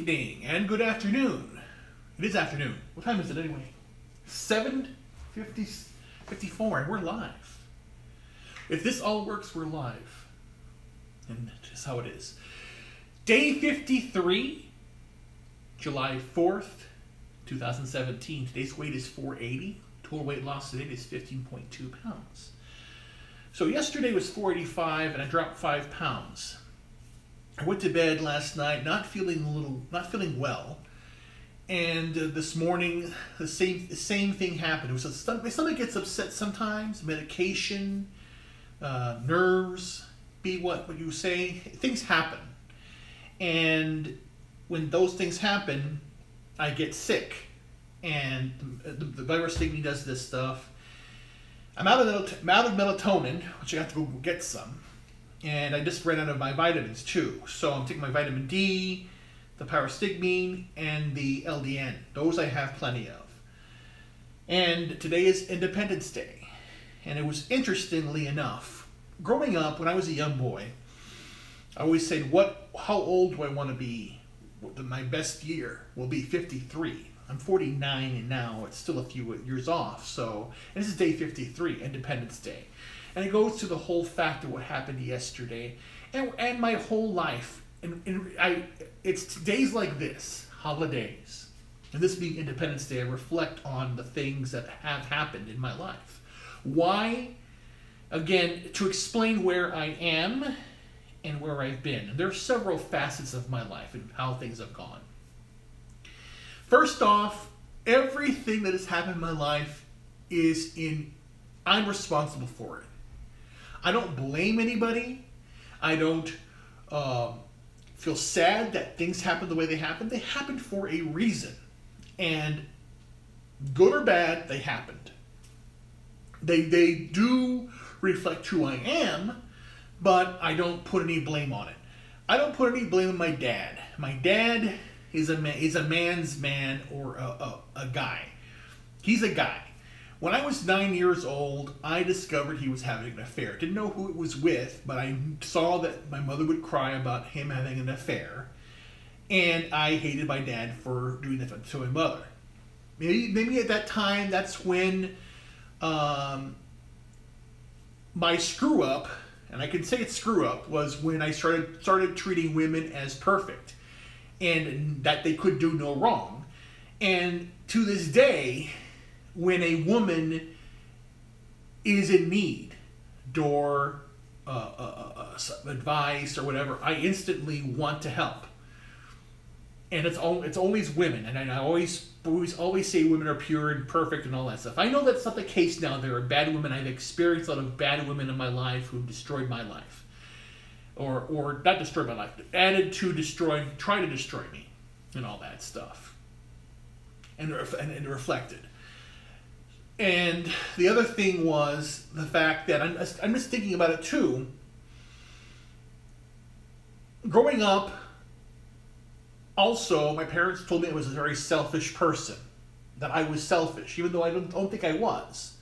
evening and good afternoon. It is afternoon. What time is it anyway? 7:54 and we're live. If this all works, we're live. And that's how it is. Day 53, July 4th, 2017. Today's weight is 480. Total weight loss today is 15.2 pounds. So yesterday was 485 and I dropped 5 pounds. I went to bed last night not feeling well, and this morning the same thing happened. It was my stomach gets upset sometimes. Medication, nerves, be what you say. Things happen, and when those things happen, I get sick, and the virus thingy does this stuff. I'm out of melatonin, which I have to go get some. And I just ran out of my vitamins too. So I'm taking my vitamin D, the parastigmine, and the LDN. Those I have plenty of. And today is Independence Day. And it was, interestingly enough, growing up when I was a young boy, I always said, how old do I want to be? My best year will be 53. I'm 49 and now it's still a few years off. So, and this is day 53, Independence Day. And it goes to the whole fact of what happened yesterday and my whole life. It's days like this, holidays, and this being Independence Day, I reflect on the things that have happened in my life. Why? Again, to explain where I am and where I've been. And there are several facets of my life and how things have gone. First off, everything that has happened in my life I'm responsible for it. I don't blame anybody. I don't feel sad that things happened the way they happened. They happened for a reason. And good or bad, they happened. They do reflect who I am, but I don't put any blame on it. I don't put any blame on my dad. My dad is a man's man or a guy. He's a guy. When I was 9 years old, I discovered he was having an affair. Didn't know who it was with, but I saw that my mother would cry about him having an affair. And I hated my dad for doing that to my mother. Maybe at that time, that's when my screw up, and I can say it's screw up, was when I started treating women as perfect. And that they could do no wrong. And to this day, when a woman is in need, advice or whatever, I instantly want to help. And it's always women, and I always say women are pure and perfect and all that stuff. I know that's not the case now. There are bad women. I've experienced a lot of bad women in my life who destroyed my life, or not destroyed my life, added to try to destroy me, and all that stuff, and reflected. And the other thing was the fact that I'm just thinking about it too. Growing up, also, my parents told me I was a very selfish person. That I was selfish, even though I don't think I was.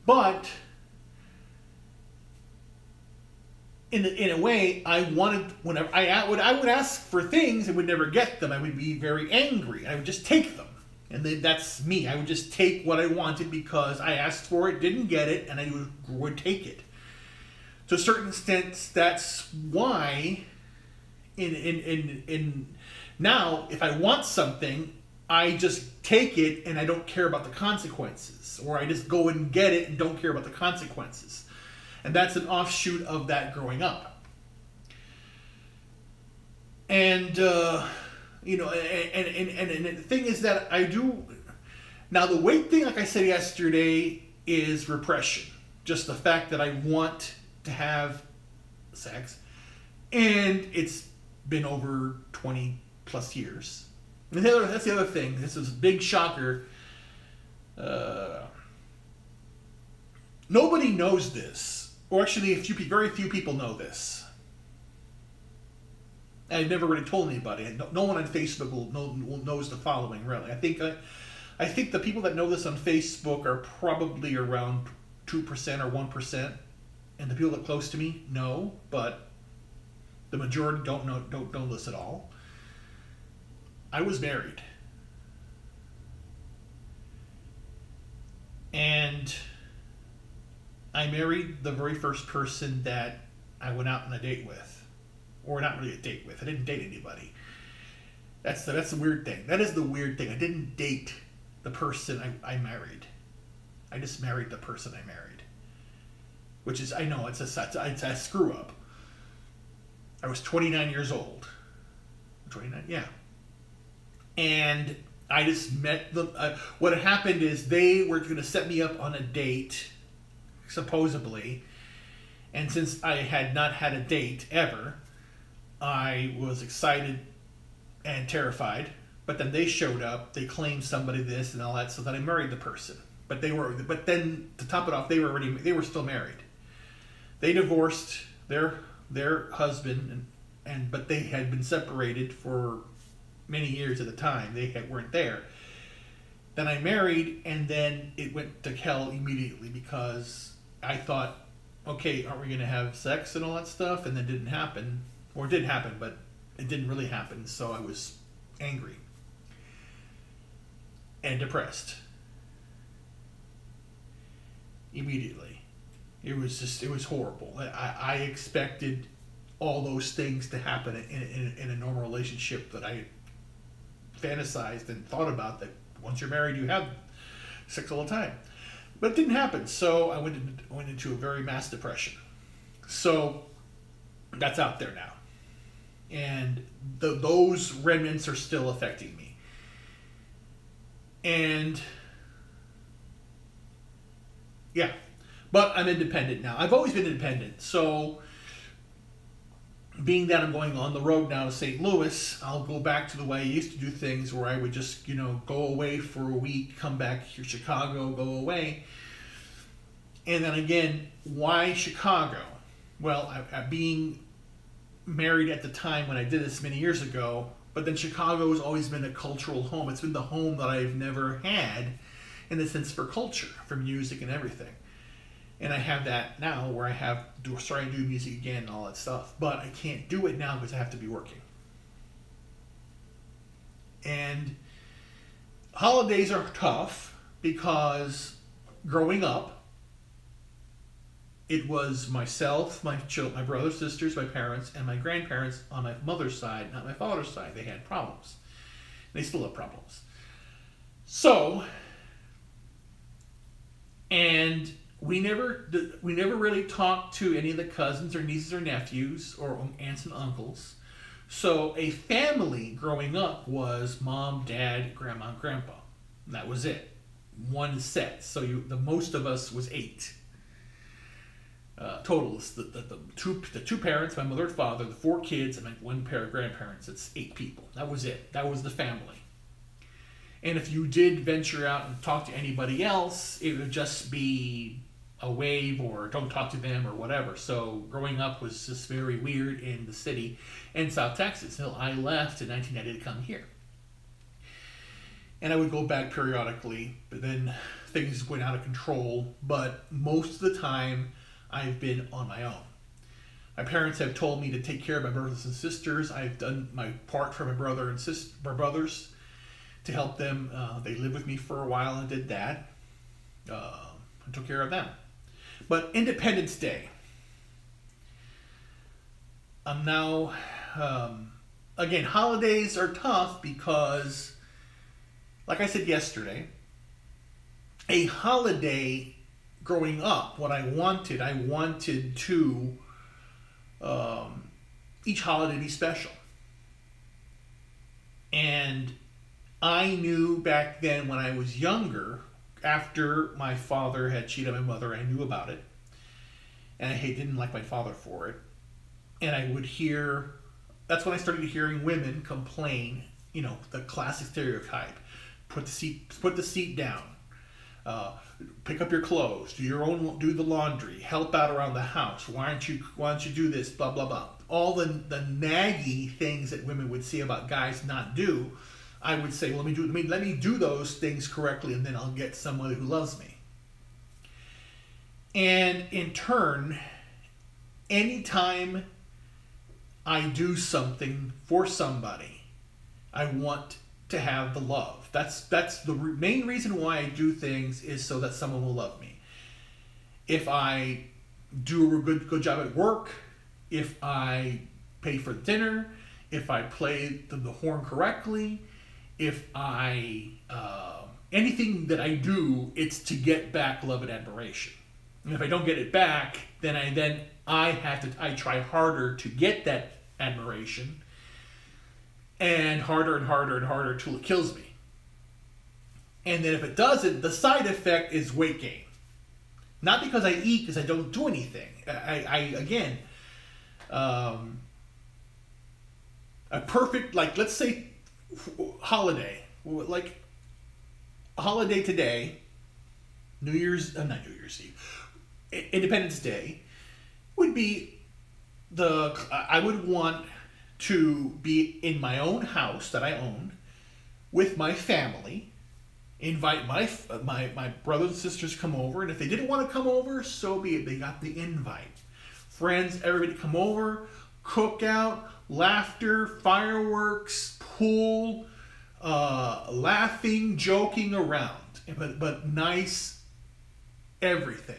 But in a way, I wanted, whenever I would ask for things and would never get them, I would be very angry. I would just take them. And then that's me. I would just take what I wanted because I asked for it, didn't get it, and I would take it. To a certain extent, that's why now, if I want something, I just take it and I don't care about the consequences. Or I just go and get it and don't care about the consequences. And that's an offshoot of that growing up. And you know, and the thing is that I do, now the weight thing, like I said yesterday, is repression. Just the fact that I want to have sex, and it's been over 20 plus years. And that's the other thing. This is a big shocker. Nobody knows this, or actually very few people know this. I've never really told anybody. No one on Facebook knows the following, really. I think the people that know this on Facebook are probably around 2% or 1%, and the people that are close to me know, but the majority don't know this at all. I was married. And I married the very first person that I went out on a date with. Or not really a date with. I didn't date anybody. That's the weird thing. That is the weird thing. I didn't date the person I married. I just married the person I married. Which is, I know, it's a screw up. I was 29 years old. 29, yeah. And I just met them. What had happened is they were going to set me up on a date, supposedly. And since I had not had a date ever, I was excited and terrified. But then they showed up. They claimed somebody this and all that, so that I married the person. But then to top it off, they were still married. They divorced their husband, but they had been separated for many years at the time. They weren't there. Then I married, and then it went to hell immediately because I thought, okay, aren't we going to have sex and all that stuff? And then it didn't happen. Or it did happen, but it didn't really happen. So I was angry and depressed immediately. It was horrible. I expected all those things to happen in a normal relationship that I fantasized and thought about, that once you're married you have sex all the time. But it didn't happen, so I went into a very mass depression. So that's out there now. And those remnants are still affecting me. And yeah, but I'm independent now. I've always been independent, so being that I'm going on the road now to St. Louis, I'll go back to the way I used to do things, where I would just, go away for a week, come back here, Chicago, go away. And then again, why Chicago? Well, being married at the time when I did this many years ago, but then Chicago has always been a cultural home. It's been the home that I've never had in the sense for culture, for music and everything. And I have that now, where I starting to do music again and all that stuff. But I can't do it now because I have to be working. And holidays are tough because growing up, it was myself, my brothers, sisters, my parents, and my grandparents on my mother's side, not my father's side. They had problems. They still have problems. So, and we never really talked to any of the cousins or nieces or nephews or aunts and uncles. So a family growing up was mom, dad, grandma, and grandpa. And that was it. One set. So the most of us was 8. Total. The two parents, my mother and father, the 4 kids, and one pair of grandparents. It's 8 people. That was it. That was the family. And if you did venture out and talk to anybody else, it would just be a wave or don't talk to them or whatever. So growing up was just very weird in the city in South Texas until I left in 1990 to come here. And I would go back periodically, but then things went out of control. But most of the time, I've been on my own. My parents have told me to take care of my brothers and sisters. I've done my part for my brother and my brothers to help them. They lived with me for a while and did that. I took care of them. But Independence Day, I'm now, again, holidays are tough because, like I said yesterday, a holiday growing up, what I wanted to each holiday be special. And I knew back then when I was younger, after my father had cheated on my mother, I knew about it. And I didn't like my father for it. And I would hear, that's when I started hearing women complain, the classic stereotype. Put the seat down. Pick up your clothes. Do the laundry. Help out around the house. Why don't you do this? Blah, blah, blah. All the naggy things that women would see about guys not do, I would say, well, let me do those things correctly, and then I'll get someone who loves me. And in turn, anytime I do something for somebody, I want to have the love. That's the main reason why I do things, is so that someone will love me. If I do a good job at work, if I pay for dinner, if I play the horn correctly, if I anything that I do, it's to get back love and admiration. And if I don't get it back, then I try harder to get that admiration, and harder and harder and harder till it kills me. And then if it doesn't, the side effect is weight gain. Not because I eat, because I don't do anything. Again, a perfect, like, let's say holiday, like a holiday today, not New Year's Eve, Independence Day, would be I would want to be in my own house that I own with my family, invite my brothers and sisters come over, and if they didn't want to come over, so be it. They got the invite. Friends, everybody come over, cookout, laughter, fireworks, pool, laughing, joking around, but nice everything.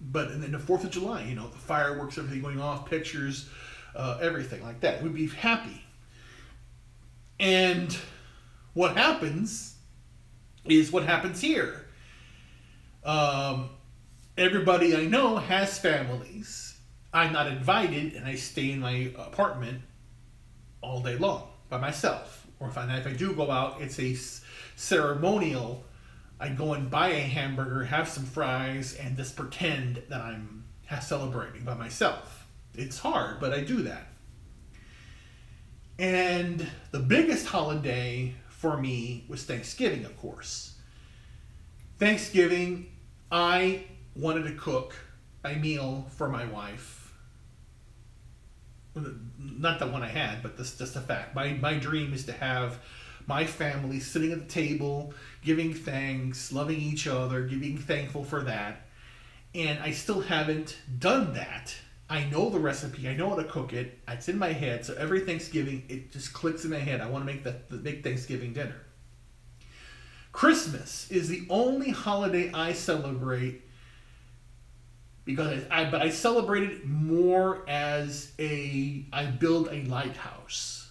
But and then the 4th of July, you know, the fireworks, everything going off, pictures, everything like that. We'd be happy. And what happens is what happens here. Everybody I know has families. I'm not invited, and I stay in my apartment all day long by myself. Or if I do go out, it's a ceremonial. I go and buy a hamburger, have some fries, and just pretend that I'm celebrating by myself. It's hard, but I do that. And the biggest holiday for me was Thanksgiving, of course. Thanksgiving, I wanted to cook a meal for my wife. Not the one I had, but this just a fact. My dream is to have my family sitting at the table, giving thanks, loving each other, being thankful for that. And I still haven't done that. I know the recipe. I know how to cook it. It's in my head. So every Thanksgiving, it just clicks in my head. I want to make the big Thanksgiving dinner. Christmas is the only holiday I celebrate because I celebrate it more as I build a lighthouse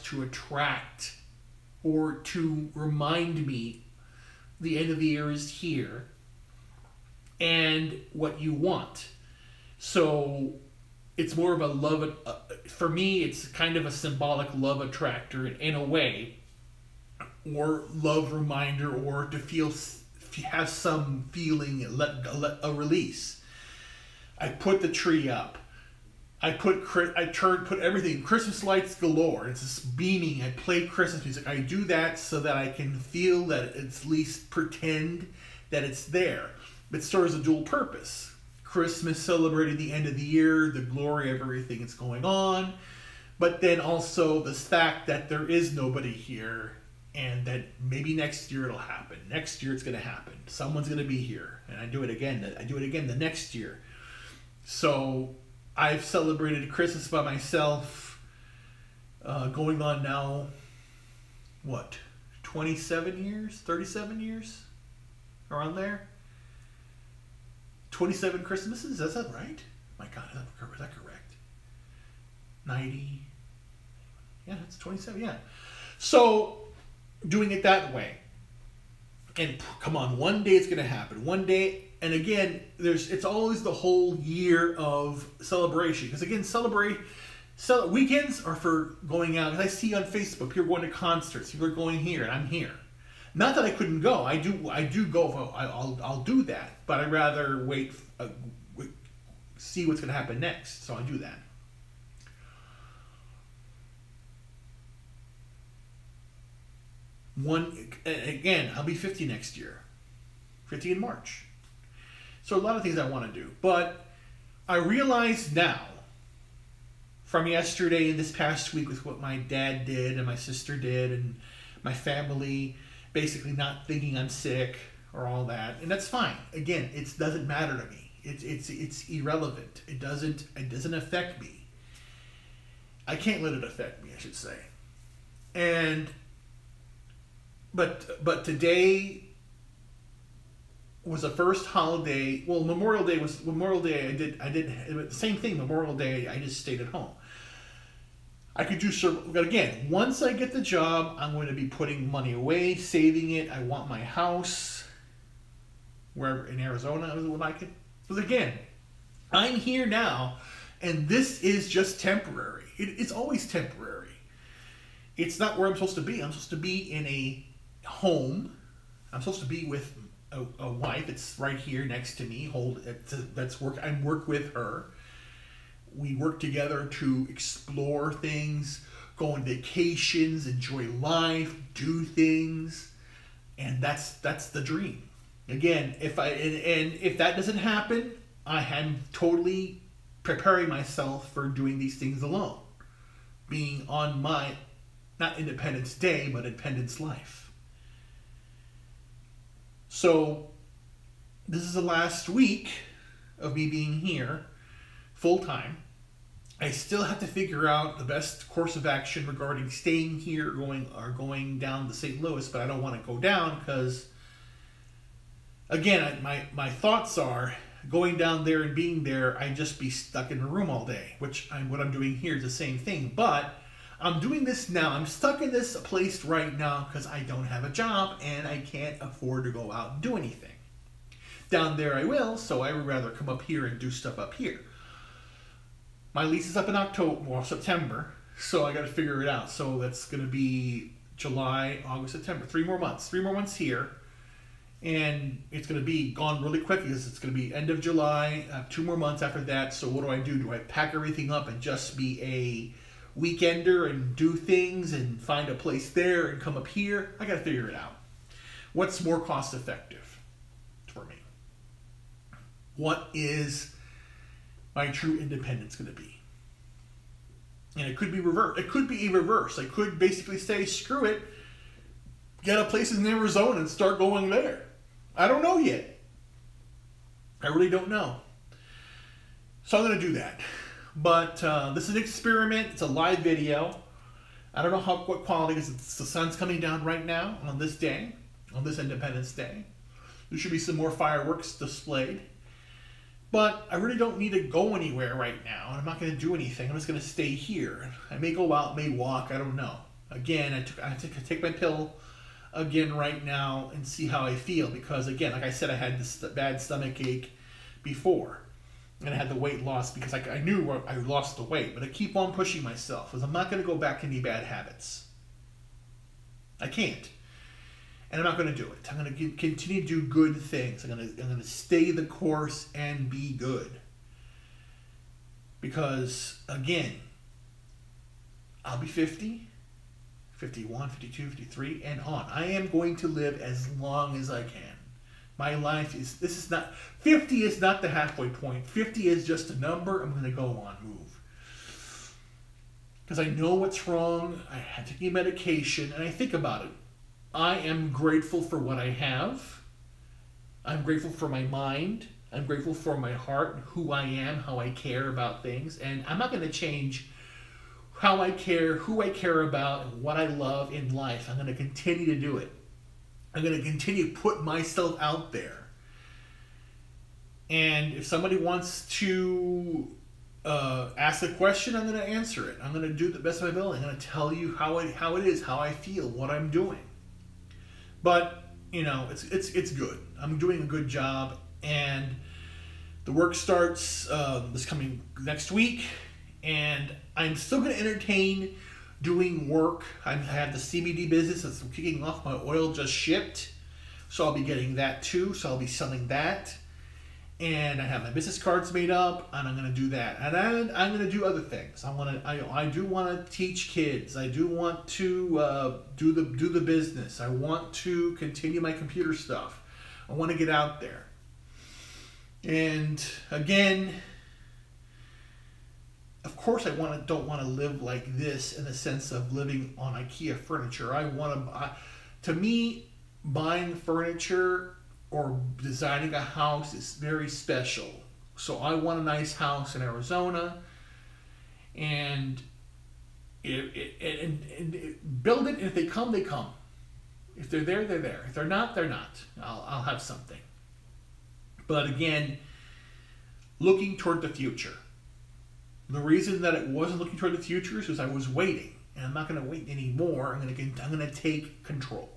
to attract or to remind me the end of the year is here and what you want. So it's more of a love, for me, it's kind of a symbolic love attractor in a way, or love reminder, or to have some feeling, a release. I put the tree up. I put everything, Christmas lights galore. It's just beaming. I play Christmas music. I do that so that I can feel that at least pretend that it's there. It serves a dual purpose. Christmas celebrating the end of the year, the glory of everything that's going on, but then also the fact that there is nobody here and that maybe next year it'll happen. Next year it's going to happen. Someone's going to be here, and I do it again. I do it again the next year. So I've celebrated Christmas by myself, going on now, what, 27 years, 37 years, around there? 27 Christmases, is that right? My God, is that correct? 90, yeah, it's 27, yeah. So, doing it that way. And come on, one day it's going to happen. One day, and again, it's always the whole year of celebration. Because again, weekends are for going out. As I see on Facebook, people are going to concerts, people are going here, and I'm here. Not that I couldn't go. I do go. I'll do that. But I'd rather wait, see what's going to happen next. So I do that. Again, I'll be 50 next year. 50 in March. So a lot of things I want to do. But I realize now, from yesterday and this past week with what my dad did and my sister did and my family basically not thinking I'm sick or all that, and that's fine. Again, it doesn't matter to me. It's irrelevant. It doesn't affect me. I can't let it affect me, I should say. And but today was the first holiday. Well, Memorial Day was Memorial Day. I did the same thing. Memorial Day, I just stayed at home. I could do but again, once I get the job, I'm going to be putting money away, saving it. I want my house wherever in Arizona is what I could. Because again, I'm here now, and this is just temporary. It's always temporary. It's not where I'm supposed to be. I'm supposed to be in a home. I'm supposed to be with a wife. It's right here next to me. That's work. I work with her. We work together to explore things, go on vacations, enjoy life, do things, and that's the dream. Again, if that doesn't happen, I am totally preparing myself for doing these things alone, being on my not Independence Day, but Independence Life. So this is the last week of me being here full time. I still have to figure out the best course of action regarding staying here or going down to St. Louis, but I don't want to go down because, again, my thoughts are going down there and being there, I'd just be stuck in a room all day, what I'm doing here is the same thing. But I'm doing this now. I'm stuck in this place right now because I don't have a job and I can't afford to go out and do anything. Down there I will, so I would rather come up here and do stuff up here. My lease is up in September, so I got to figure it out. So that's going to be July, August, September. 3 more months. 3 more months here. And it's going to be gone really quick because it's going to be end of July, 2 more months after that. So what do? Do I pack everything up and just be a weekender and do things and find a place there and come up here? I got to figure it out. What's more cost effective for me? What is my true independence going to be? And it could be reverse. It could be a reverse. I could basically say, screw it, get a place in Arizona and start going there. I don't know yet. I really don't know. So I'm going to do that. But this is an experiment. It's a live video. I don't know what quality, because the sun's coming down right now on this day, on this Independence Day. There should be some more fireworks displayed. But I really don't need to go anywhere right now. I'm not going to do anything. I'm just going to stay here. I may go out, may walk. I don't know. Again, I have to take my pill again right now and see how I feel. Because, again, like I said, I had this bad stomach ache before. And I had the weight loss because I knew I lost the weight. But I keep on pushing myself because I'm not going to go back to any bad habits. I can't. And I'm not going to do it. I'm going to continue to do good things. I'm going to stay the course and be good. Because, again, I'll be 50, 51, 52, 53, and on. I am going to live as long as I can. My life is, 50 is not the halfway point. 50 is just a number. I'm going to go on, move. Because I know what's wrong. I had to take medication, and I think about it. I am grateful for what I have. I'm grateful for my mind. I'm grateful for my heart, who I am, how I care about things. And I'm not going to change how I care, who I care about, and what I love in life. I'm going to continue to do it. I'm going to continue to put myself out there. And if somebody wants to ask a question, I'm going to answer it. I'm going to do the best of my ability. I'm going to tell you how it is, how I feel, what I'm doing. But, you know, it's good. I'm doing a good job, and the work starts this coming next week, and I'm still going to entertain doing work. I have the CBD business that's kicking off. My oil just shipped, so I'll be getting that too. So I'll be selling that, and I have my business cards made up, and I'm going to do that. And I'm going to do other things. I do want to teach kids. I do want to do the business. I want to continue my computer stuff. I want to get out there. And again, of course, don't want to live like this in the sense of living on IKEA furniture. To me, buying furniture or designing a house is very special. So I want a nice house in Arizona, and build it. And if they come, they come. If they're there, they're there. If they're not, they're not. I'll have something. But again, looking toward the future. The reason that it wasn't looking toward the future is because I was waiting. And I'm not going to wait anymore. I'm going to take control.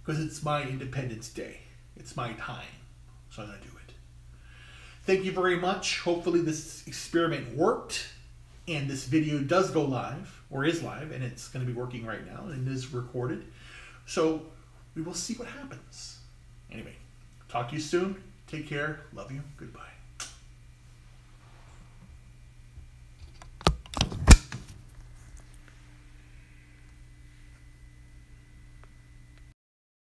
Because it's my Independence Day. It's my time. So I'm going to do it. Thank you very much. Hopefully this experiment worked. And this video does go live, or is live, and it's going to be working right now, and it is recorded. So we will see what happens. Anyway, talk to you soon. Take care. Love you. Goodbye.